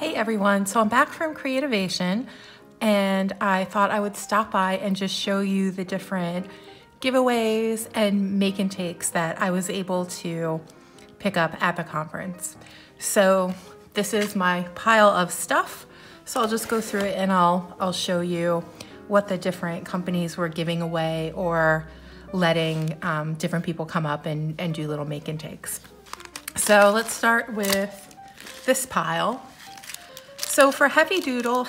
Hey everyone, so I'm back from Creativation and I thought I would stop by and just show you the different giveaways and make and takes that I was able to pick up at the conference. So this is my pile of stuff. So I'll just go through it and I'll show you what the different companies were giving away or letting different people come up and do little make and takes. So let's start with this pile. So for Heffy Doodle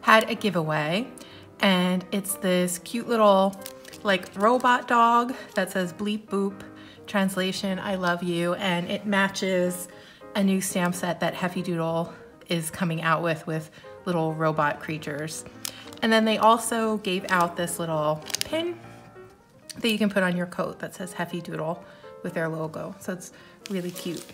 had a giveaway, and it's this cute little like robot dog that says bleep boop, translation, I love you, and it matches a new stamp set that Heffy Doodle is coming out with little robot creatures. And then they also gave out this little pin that you can put on your coat that says Heffy Doodle with their logo. So it's really cute.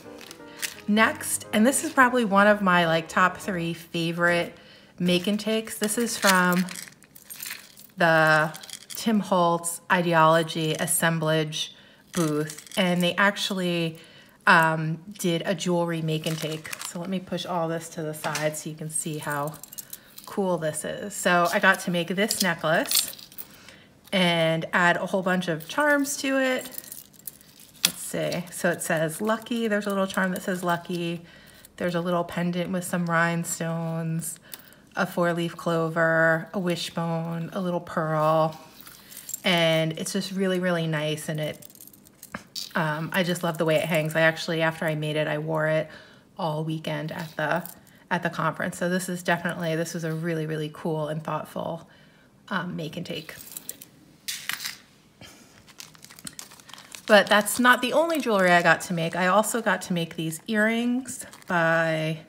Next, and this is probably one of my like top 3 favorite make and takes. This is from the Tim Holtz Idea-ology assemblage booth, and they actually did a jewelry make and take. So let me push all this to the side so you can see how cool this is. So I got to make this necklace and add a whole bunch of charms to it. Let's see, so it says lucky, there's a little charm that says lucky, there's a little pendant with some rhinestones, a 4-leaf clover, a wishbone, a little pearl, and it's just really, really nice, and it, I just love the way it hangs. I actually, after I made it, I wore it all weekend at the conference, so this was a really, really cool and thoughtful make and take. But that's not the only jewelry I got to make. I also got to make these earrings by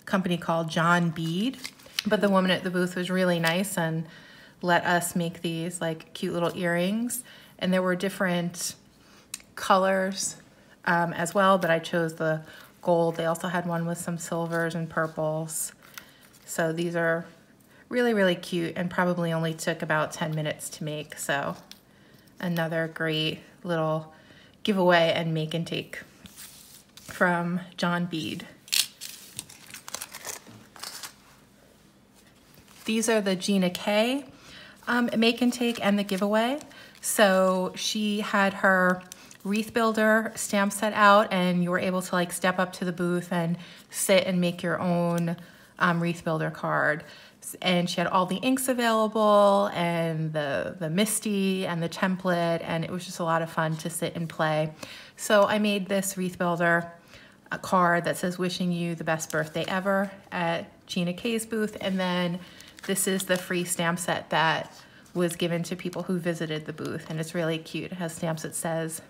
a company called John Bead. But the woman at the booth was really nice and let us make these like cute little earrings. And there were different colors as well, but I chose the gold. They also had one with some silvers and purples. So these are really, really cute and probably only took about 10 minutes to make. So another great little giveaway and make and take from John Bead. These are the Gina K make and take and the giveaway. So she had her wreath builder stamp set out, and you were able to like step up to the booth and sit and make your own wreath builder card. And she had all the inks available and the Misty and the template, and it was just a lot of fun to sit and play. So I made this wreath builder a card that says wishing you the best birthday ever at Gina K's booth, and then this is the free stamp set that was given to people who visited the booth, and it's really cute. It has stamps that says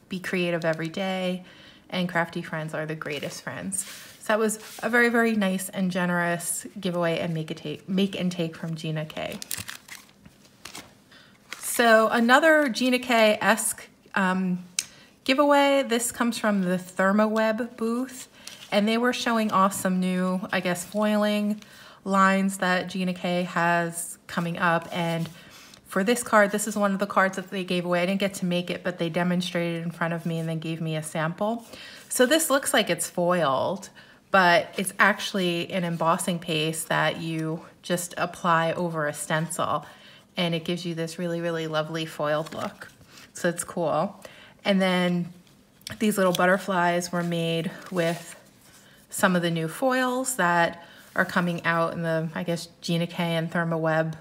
be creative every day and crafty friends are the greatest friends. So that was a very, very nice and generous giveaway and make and take from Gina K. So another Gina K-esque giveaway. This comes from the ThermaWeb booth, and they were showing off some new, I guess, foiling lines that Gina K has coming up. And for this card, this is one of the cards that they gave away. I didn't get to make it, but they demonstrated in front of me and then gave me a sample. So this looks like it's foiled, but it's actually an embossing paste that you just apply over a stencil, and it gives you this really, really lovely foiled look. So it's cool. And then these little butterflies were made with some of the new foils that are coming out in the, I guess, Gina K and ThermaWeb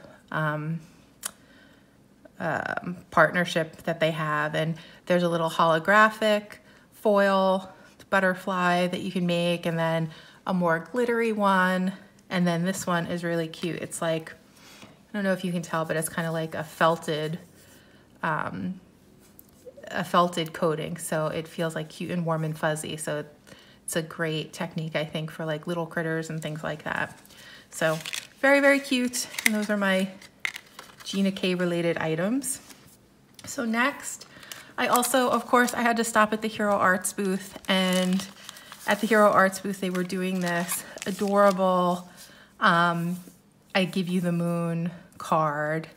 partnership that they have. And there's a little holographic foil butterfly that you can make, and then a more glittery one, and then this one is really cute. It's like, I don't know if you can tell, but it's kind of like a felted coating, so it feels like cute and warm and fuzzy. So it's a great technique, I think, for like little critters and things like that. So very, very cute, and those are my Gina K related items. So next, I also, of course, I had to stop at the Hero Arts booth, and at the Hero Arts booth, they were doing this adorable I Give You the Moon card.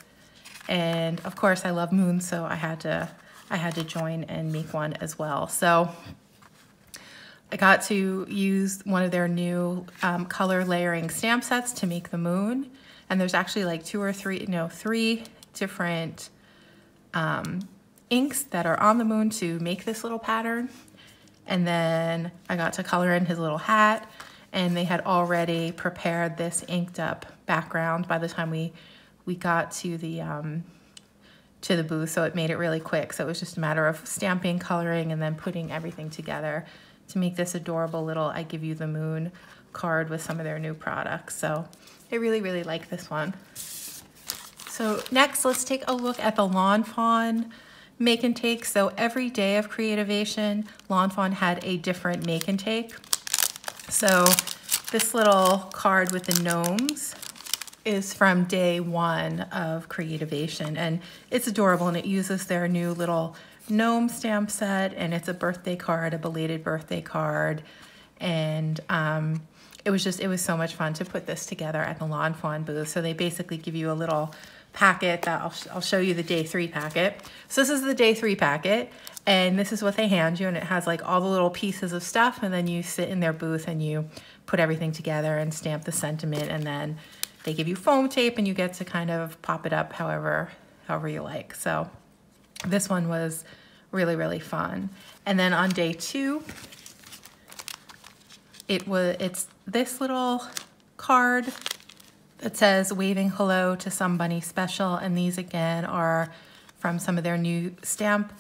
And of course, I love moons, so I had to join and make one as well. So I got to use one of their new color layering stamp sets to make the moon. And there's actually like three different inks that are on the moon to make this little pattern. And then I got to color in his little hat, and they had already prepared this inked up background by the time we got to the booth, so it made it really quick. So it was just a matter of stamping, coloring, and then putting everything together to make this adorable little I Give You the Moon card with some of their new products. So I really, really like this one. So next, let's take a look at the Lawn Fawn make and take. So every day of Creativation, Lawn Fawn had a different make and take. So this little card with the gnomes is from day one of Creativation, and it's adorable, and it uses their new little gnome stamp set, and it's a birthday card, a belated birthday card, and it was so much fun to put this together at the Lawn Fawn booth. So they basically give you a little packet that I'll show you the day 3 packet. So this is the day 3 packet, and this is what they hand you, and it has like all the little pieces of stuff, and then you sit in their booth and you put everything together and stamp the sentiment, and then they give you foam tape and you get to kind of pop it up however you like. So this one was really, really fun. And then on day 2, it's this little card that says waving hello to somebody special, and these again are from some of their new stamp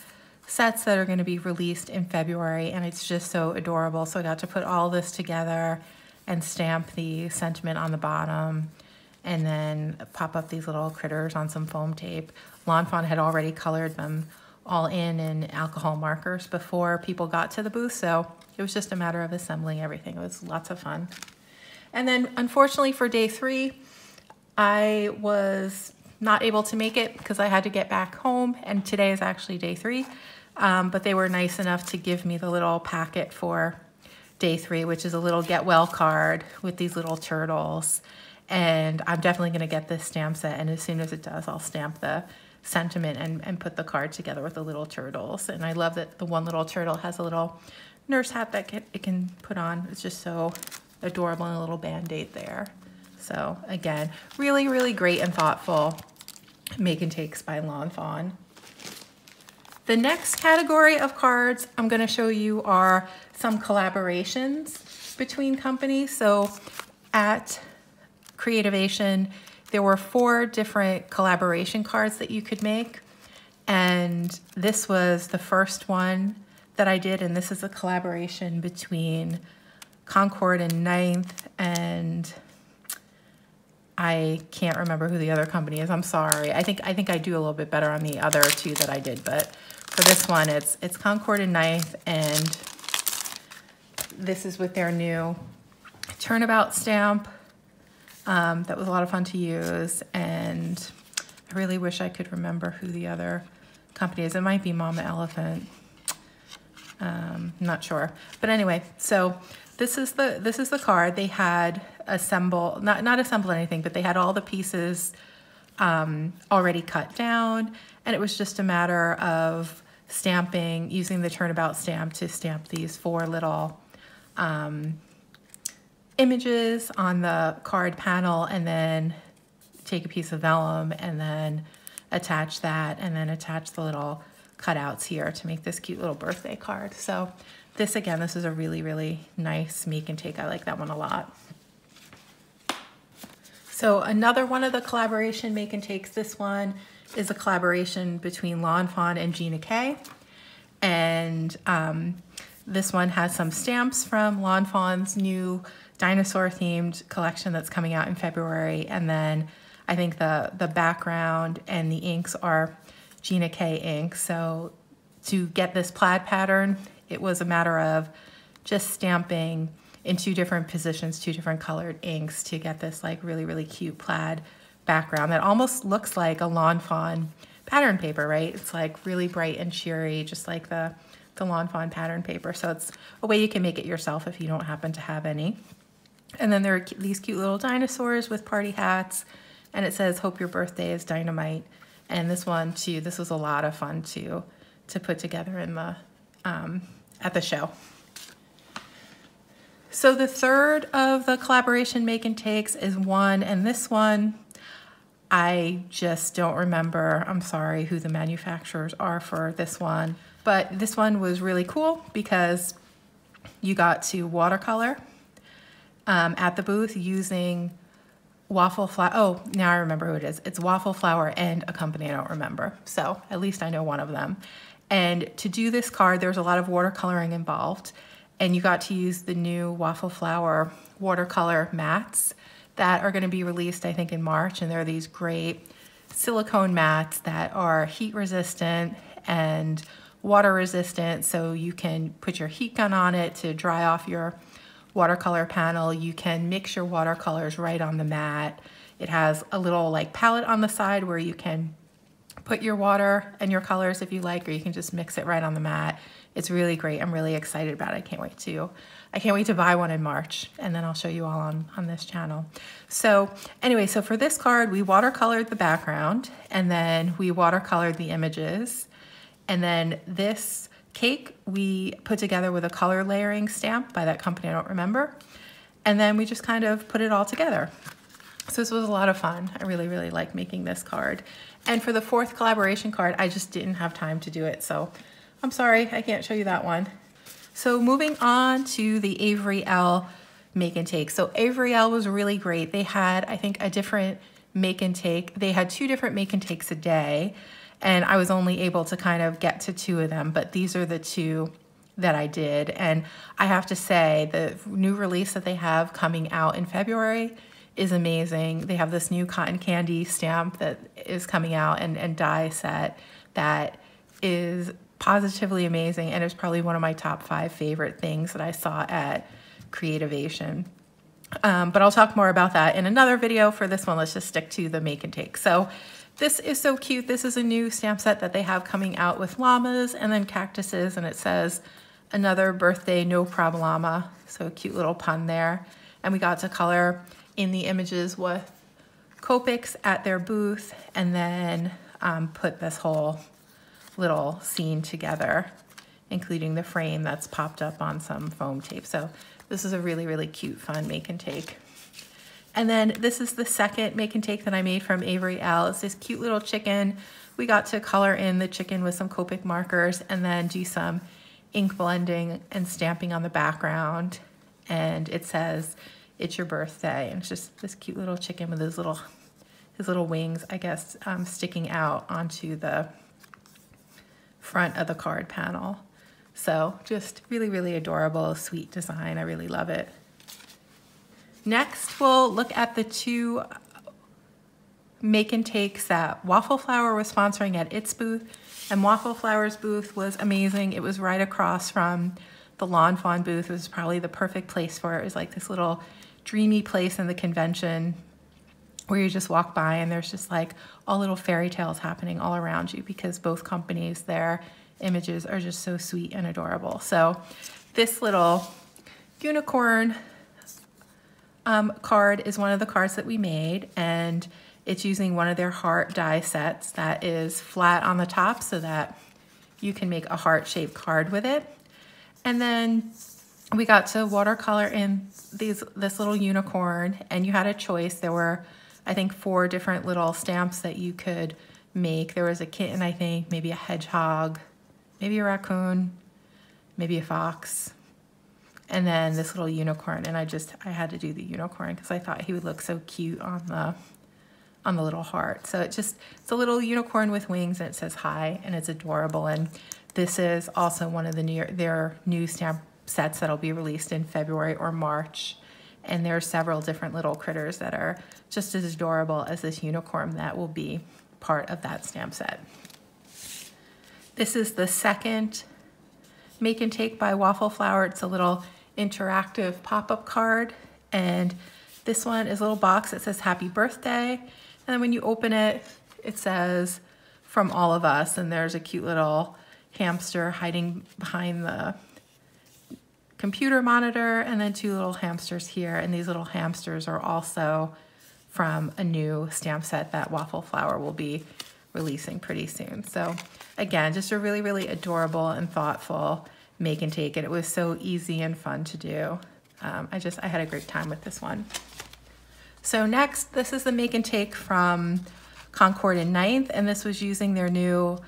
sets that are going to be released in February, and it's just so adorable. So I got to put all this together and stamp the sentiment on the bottom, and then pop up these little critters on some foam tape. Lawn Fawn had already colored them all in alcohol markers before people got to the booth, so it was just a matter of assembling everything. It was lots of fun. And then unfortunately for day 3, I was not able to make it because I had to get back home, and today is actually day 3. But they were nice enough to give me the little packet for day 3, which is a little get well card with these little turtles. And I'm definitely gonna get this stamp set, and as soon as it does, I'll stamp the sentiment and put the card together with the little turtles. And I love that the one little turtle has a little nurse hat that it can put on. It's just so adorable, and a little band-aid there. So again, really, really great and thoughtful make and takes by Lawn Fawn. The next category of cards I'm going to show you are some collaborations between companies. So at Creativation, there were 4 different collaboration cards that you could make, and this was the first one that I did, and this is a collaboration between Concord and 9th, and I can't remember who the other company is. I'm sorry. I think I do a little bit better on the other 2 that I did, but for this one, it's Concord and 9th, and this is with their new turnabout stamp. That was a lot of fun to use, and I really wish I could remember who the other company is. It might be Mama Elephant. Not sure, but anyway. So this is the card. They had not assembled anything, but they had all the pieces already cut down, and it was just a matter of stamping, using the turnabout stamp to stamp these 4 little images on the card panel, and then take a piece of vellum and then attach that, and then attach the little cutouts here to make this cute little birthday card. So this is a really, really nice make and take. I like that one a lot. So another one of the collaboration make and takes, this one is a collaboration between Lawn Fawn and Gina K. And this one has some stamps from Lawn Fawn's new dinosaur themed collection that's coming out in February. And then I think the background and the inks are Gina K ink. So to get this plaid pattern, it was a matter of just stamping in 2 different positions, 2 different colored inks to get this like really, really cute plaid background that almost looks like a Lawn Fawn pattern paper, right? It's like really bright and cheery, just like the Lawn Fawn pattern paper. So it's a way you can make it yourself if you don't happen to have any. And then there are these cute little dinosaurs with party hats, and it says, "Hope your birthday is dynamite." And this one too, this was a lot of fun to put together in the at the show. So the third of the collaboration make and takes is one, and this one, I just don't remember, I'm sorry, who the manufacturers are for this one. But this one was really cool because you got to watercolor at the booth using Waffle Flower. Oh, now I remember who it is. It's Waffle Flower and a company I don't remember. So at least I know one of them. And to do this card, there's a lot of watercoloring involved. And you got to use the new Waffle Flower watercolor mats that are going to be released, I think, in March. And they're these great silicone mats that are heat resistant and water resistant. So you can put your heat gun on it to dry off your watercolor panel. You can mix your watercolors right on the mat. It has a little like palette on the side where you can put your water and your colors if you like, or you can just mix it right on the mat. It's really great. I'm really excited about it. I can't wait to buy one in March, and then I'll show you all on this channel. So anyway, so for this card, we watercolored the background, and then we watercolored the images. And then this cake we put together with a color layering stamp by that company I don't remember. And then we just kind of put it all together. So this was a lot of fun. I really, really like making this card. And for the fourth collaboration card, I just didn't have time to do it. So I'm sorry, I can't show you that one. So moving on to the Avery Elle make and take. So Avery Elle was really great. They had, I think, a different make and take. They had 2 different make and takes a day, and I was only able to kind of get to 2 of them, but these are the 2 that I did. And I have to say, the new release that they have coming out in February is amazing. They have this new cotton candy stamp that is coming out and die set that is positively amazing, and it's probably one of my top 5 favorite things that I saw at Creativation. But I'll talk more about that in another video. For this one, let's just stick to the make and take. So this is so cute. This is a new stamp set that they have coming out with llamas and then cactuses, and it says another birthday, no problema. So a cute little pun there. And we got to color in the images with Copics at their booth, and then put this whole little scene together, including the frame that's popped up on some foam tape. So this is a really, really cute, fun make and take. And then this is the second make and take that I made from Avery Elle. It's this cute little chicken. We got to color in the chicken with some Copic markers and then do some ink blending and stamping on the background. And it says, "It's your birthday." And it's just this cute little chicken with his little wings, I guess, sticking out onto the front of the card panel. So just really, really adorable, sweet design. I really love it. Next, we'll look at the 2 make and takes that Waffle Flower was sponsoring at its booth. And Waffle Flower's booth was amazing. It was right across from the Lawn Fawn booth. It was probably the perfect place for it. It was like this little dreamy place in the convention where you just walk by and there's just like all little fairy tales happening all around you, because both companies, their images are just so sweet and adorable. So this little unicorn card is one of the cards that we made, and it's using one of their heart die sets that is flat on the top so that you can make a heart-shaped card with it. And then we got to watercolor in this little unicorn, and you had a choice. There were, I think, 4 different little stamps that you could make. There was a kitten, I think, maybe a hedgehog, maybe a raccoon, maybe a fox, and then this little unicorn. And I had to do the unicorn because I thought he would look so cute on the little heart. So it's a little unicorn with wings, and it says hi, and it's adorable. And this is also one of their new stamp sets that'll be released in February or March. And there are several different little critters that are just as adorable as this unicorn that will be part of that stamp set. This is the second make and take by Waffle Flower. It's a little interactive pop-up card, and this one is a little box that says happy birthday, and then when you open it, it says from all of us, and there's a cute little hamster hiding behind the computer monitor, and then 2 little hamsters here, and these little hamsters are also from a new stamp set that Waffle Flower will be releasing pretty soon. So again, just a really, really adorable and thoughtful make and take, and it was so easy and fun to do. I had a great time with this one. So next, this is the make and take from Concord in 9th, and this was using their new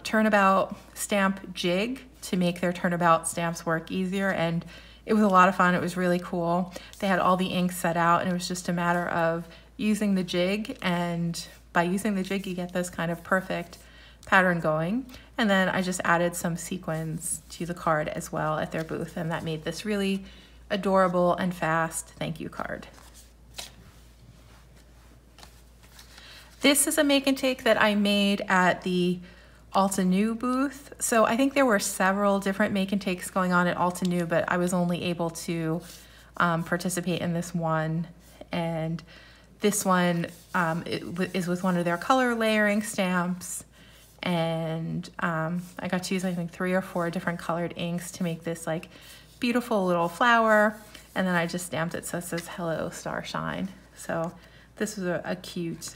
turnabout stamp jig to make their turnabout stamps work easier, and it was a lot of fun. It was really cool. They had all the ink set out, and it was just a matter of using the jig, and by using the jig you get this kind of perfect pattern going. And then I just added some sequins to the card as well at their booth, and that made this really adorable and fast thank you card. This is a make and take that I made at the AlteNew booth. So I think there were several different make and takes going on at AlteNew, but I was only able to participate in this one. And this one is with one of their color layering stamps. And I got to use, I think, 3 or 4 different colored inks to make this like beautiful little flower. And then I just stamped it so it says Hello Starshine. So this was a cute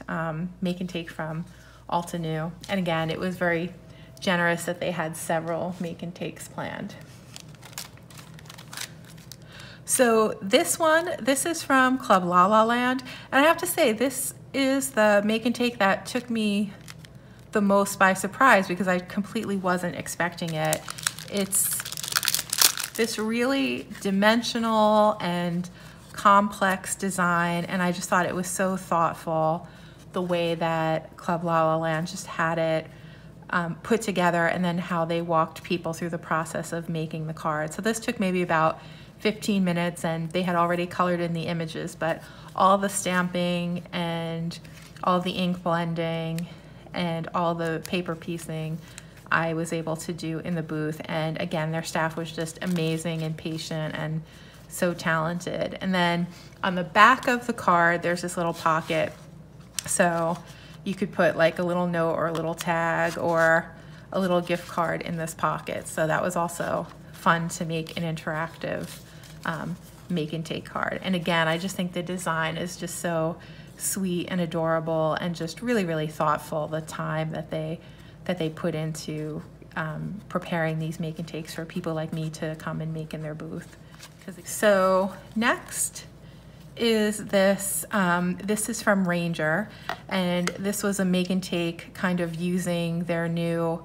make and take from AlteNew. And again, it was very generous that they had several make and takes planned. So this is from Club LaLaLand. And I have to say, this is the make and take that took me the most by surprise because I completely wasn't expecting it. It's this really dimensional and complex design, and I just thought it was so thoughtful the way that Club LaLaLand just had it put together, and then how they walked people through the process of making the card. So this took maybe about 15 minutes, and they had already colored in the images, but all the stamping and all the ink blending and all the paper piecing I was able to do in the booth. And again, their staff was just amazing and patient and so talented. And then on the back of the card, there's this little pocket. So you could put like a little note or a little tag or a little gift card in this pocket. So that was also fun to make an interactive make and take card. And again, I just think the design is just so sweet and adorable and just really, really thoughtful, the time that they put into preparing these make and takes for people like me to come and make in their booth. So next is this. This is from Ranger, and this was a make and take kind of using their new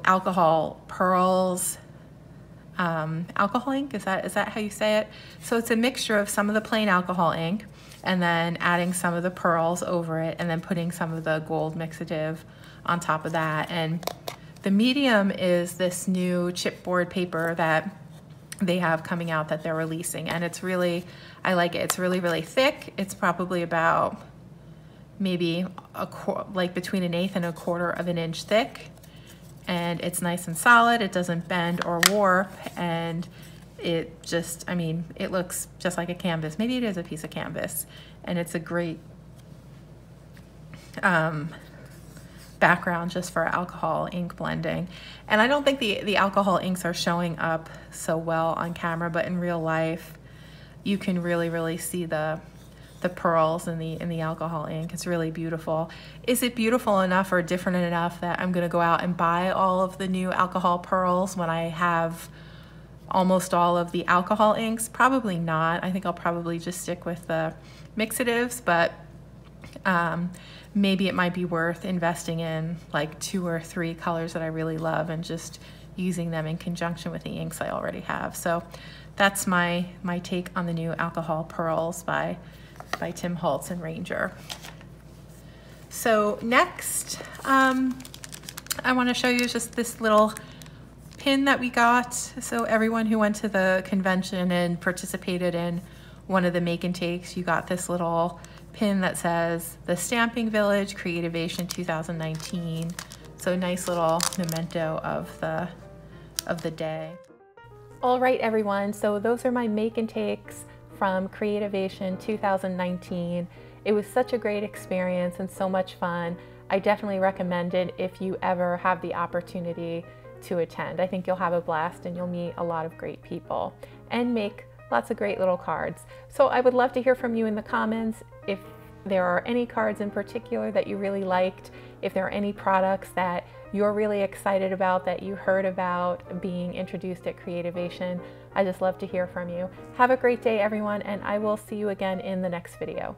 alcohol pearls, alcohol ink. Is that how you say it? So it's a mixture of some of the plain alcohol ink and then adding some of the pearls over it, and then putting some of the gold mixative on top of that. And the medium is this new chipboard paper that they have coming out that they're releasing, and it's really, I like it. It's really, really thick. It's probably about maybe like between 1/8 and 1/4 of an inch thick, and it's nice and solid. It doesn't bend or warp, and it just, I mean, it looks just like a canvas. Maybe it is a piece of canvas, and it's a great background just for alcohol ink blending. And I don't think the alcohol inks are showing up so well on camera, but in real life you can really, really see the pearls in the alcohol ink. It's really beautiful. Is it beautiful enough or different enough that I'm gonna go out and buy all of the new alcohol pearls when I have almost all of the alcohol inks? Probably not. I think I'll probably just stick with the mixatives, but maybe it might be worth investing in like 2 or 3 colors that I really love and just using them in conjunction with the inks I already have. So that's my take on the new alcohol pearls by Tim Holtz and Ranger. So next, I want to show you just this little pin that we got. So everyone who went to the convention and participated in one of the make and takes, you got this little pin that says The Stamping Village, Creativation 2019. So a nice little memento of the day. All right, everyone, so those are my make and takes from Creativation 2019. It was such a great experience and so much fun. I definitely recommend it if you ever have the opportunity to attend. I think you'll have a blast and you'll meet a lot of great people and make lots of great little cards. So I would love to hear from you in the comments. If there are any cards in particular that you really liked, if there are any products that you're really excited about that you heard about being introduced at Creativation. I just love to hear from you. Have a great day, everyone, and I will see you again in the next video.